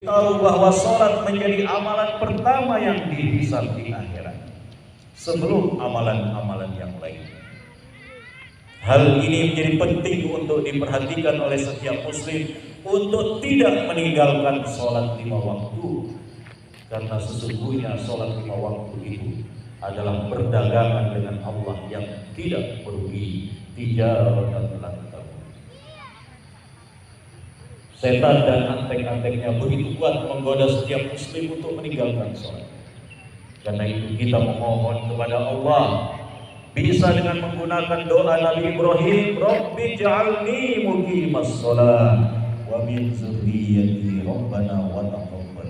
Tahu bahwa sholat menjadi amalan pertama yang dihisab di akhirat sebelum amalan-amalan yang lain. Hal ini menjadi penting untuk diperhatikan oleh setiap muslim untuk tidak meninggalkan sholat 5 waktu, karena sesungguhnya sholat 5 waktu itu adalah perdagangan dengan Allah yang tidak merugi, tijaratan lan tabur. Setan dan antek-anteknya begitu kuat menggoda setiap muslim untuk meninggalkan sholat. Karena itu kita memohon kepada Allah, bisa dengan menggunakan doa Nabi Ibrahim, Rabbi ja'alni muqimas sholat wa min dzurriyyati rabbana wa taqabbal.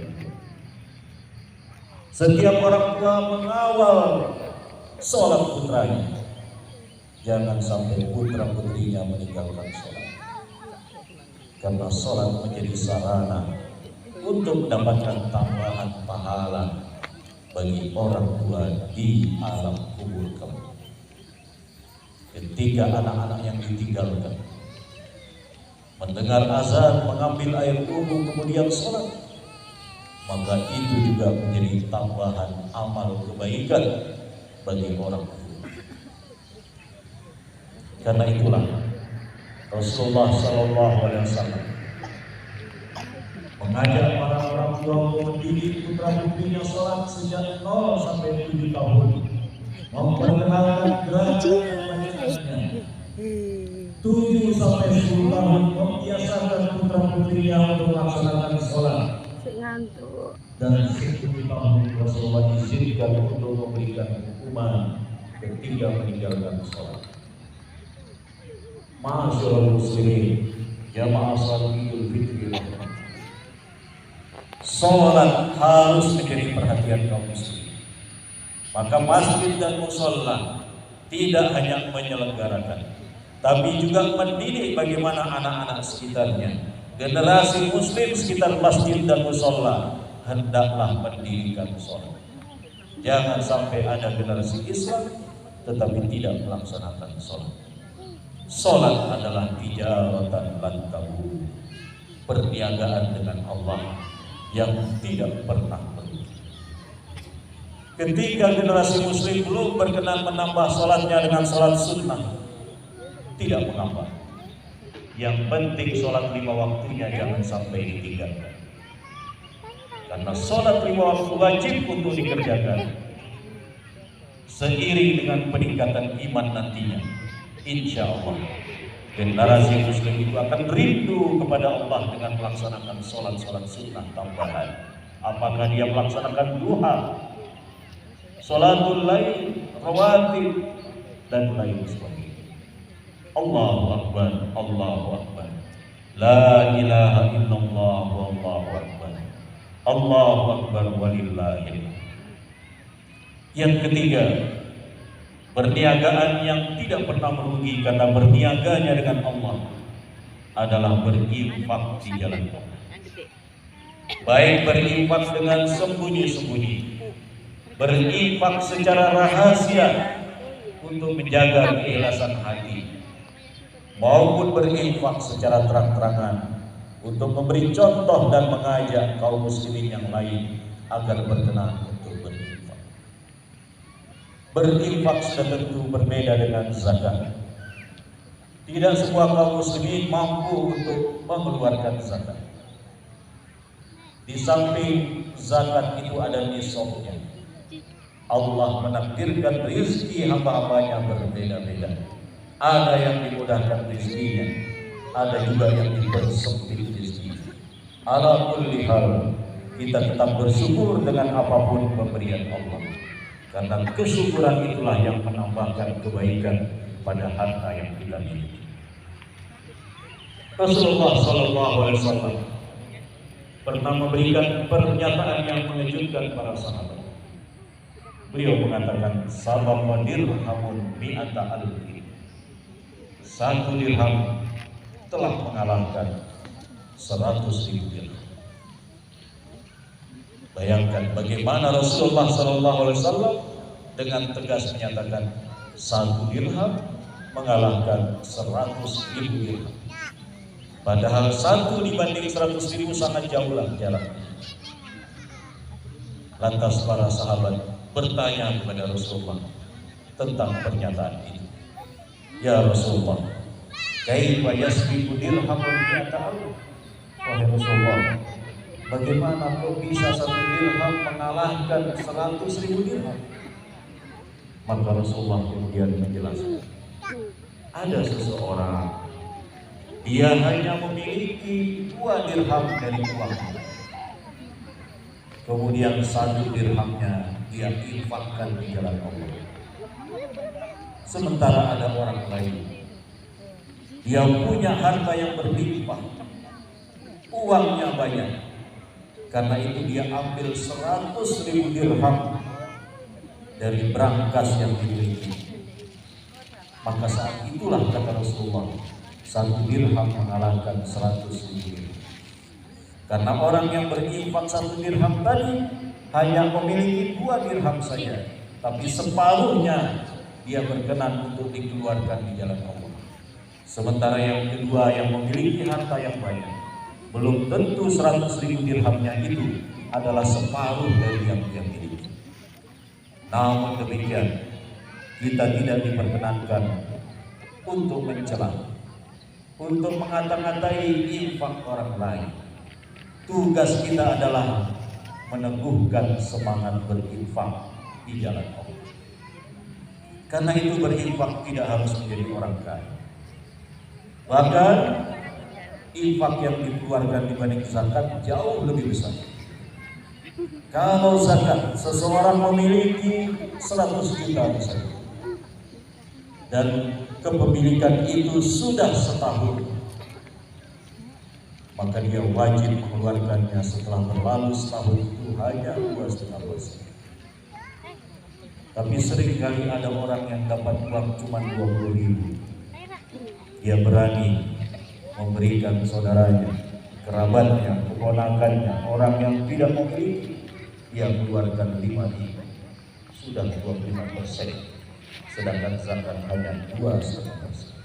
Setiap orang tua mengawal sholat putranya, jangan sampai putra putrinya meninggalkan sholat. Karena sholat menjadi sarana untuk mendapatkan tambahan pahala bagi orang tua di alam kubur kelak. Ketika anak-anak yang ditinggalkan mendengar azan, mengambil air wudhu, kemudian sholat, maka itu juga menjadi tambahan amal kebaikan bagi orang tua. Karena itulah Rasulullah SAW mengajak para orang tua untuk mendidik putra putrinya sholat sejak 0 sampai 7 tahun, memperkenalkan gerakan bacaannya. 7 sampai 10 tahun membiasakan putra putrinya untuk melaksanakan sholat. Dan 10 tahun Rasulullah izinkan untuk memberikan hukuman ketika meninggalkan sholat. Ma'asyiral muslimin, jamaah salat Idul Fitri, sholat harus menjadi perhatian kaum muslimin. Maka masjid dan musholla tidak hanya menyelenggarakan, tapi juga mendidik bagaimana anak-anak sekitarnya. Generasi muslim sekitar masjid dan musholla hendaklah mendirikan sholat. Jangan sampai ada generasi Islam tetapi tidak melaksanakan sholat. Sholat adalah tijaratan lan tabur, perniagaan dengan Allah yang tidak pernah berhenti. Ketika generasi muslim belum berkenan menambah sholatnya dengan sholat sunnah, tidak mengapa. Yang penting sholat 5 waktunya jangan sampai ditinggalkan. Karena sholat 5 waktu wajib untuk dikerjakan. Seiring dengan peningkatan iman nantinya, insya Allah generasi muslim itu akan rindu kepada Allah dengan melaksanakan sholat-sholat sunnah tambahan. Apakah dia melaksanakan duha, sholatul lail, rawatib, dan lain sebagainya. Allahu Akbar, Allahu Akbar, la ilaha illallah, wallahu akbar, Allahu Akbar walillahil. Yang ketiga, perniagaan yang tidak pernah merugi karena berniaganya dengan Allah adalah berinfak di jalan Allah. Baik berinfak dengan sembunyi-sembunyi, berinfak secara rahasia untuk menjaga keikhlasan hati, maupun berinfak secara terang-terangan untuk memberi contoh dan mengajak kaum muslimin yang lain agar berkenan untuk berinfak. Berinfak sudah tentu berbeda dengan zakat. Tidak semua kaum muslimin mampu untuk mengeluarkan zakat. Di samping zakat itu ada nisabnya. Allah menakdirkan rezeki hamba-hambanya berbeda-beda. Ada yang dimudahkan rezekinya, ada juga yang dipersempit rezekinya. Ala kulli hal, kita tetap bersyukur dengan apapun pemberian Allah. Karena kesyukuran itulah yang menambahkan kebaikan pada harta yang kita miliki. Rasulullah SAW pernah memberikan pernyataan yang mengejutkan para sahabat. Beliau mengatakan, "Sabaqa dirhamun mi'ata alfi." 1 dirham telah mengalahkan 100.000 dirham. Bayangkan bagaimana Rasulullah SAW dengan tegas menyatakan 1 dirham mengalahkan 100.000 dirham. Padahal 1 dibanding 100.000 sangat jauhlah jaraknya. Lantas para sahabat bertanya kepada Rasulullah tentang pernyataan ini. Ya Rasulullah, kaifa yasbiqu dirhamun mi'ata alf? Wahai Rasulullah, bagaimana kok bisa 1 dirham mengalahkan 100.000 dirham? Maka Rasulullah kemudian menjelaskan, ada seseorang, dia hanya memiliki 2 dirham dari uang. Kemudian 1 dirhamnya dia infakkan di jalan Allah. Sementara ada orang lain, dia punya harta yang berlimpah, uangnya banyak. Karena itu dia ambil 100.000 dirham dari brankas yang dimiliki. Maka saat itulah kata Rasulullah, 1 dirham mengalahkan 100.000 dirham. Karena orang yang berinfak 1 dirham tadi hanya memiliki 2 dirham saja, tapi separuhnya dia berkenan untuk dikeluarkan di jalan Allah. Sementara yang kedua yang memiliki harta yang banyak, belum tentu 100.000 dirhamnya itu adalah separuh dari yang dia miliki. Namun demikian, kita tidak diperkenankan untuk mencela, untuk mengata-ngatai infak orang lain. Tugas kita adalah meneguhkan semangat berinfak di jalan Allah. Karena itu berinfak tidak harus menjadi orang kaya. Bahkan infak yang dikeluarkan dibanding zakat jauh lebih besar. Kalau zakat, seseorang memiliki 100 juta misalnya, dan kepemilikan itu sudah setahun, maka dia wajib mengeluarkannya setelah berlalu setahun itu hanya 2,5%. Tapi seringkali ada orang yang dapat uang cuma 20.000, dia berani memberikan saudaranya, kerabatnya, keponakannya, orang yang tidak memiliki, dia keluarkan 5.000, sudah 25%, sedangkan zakat hanya 2,5%.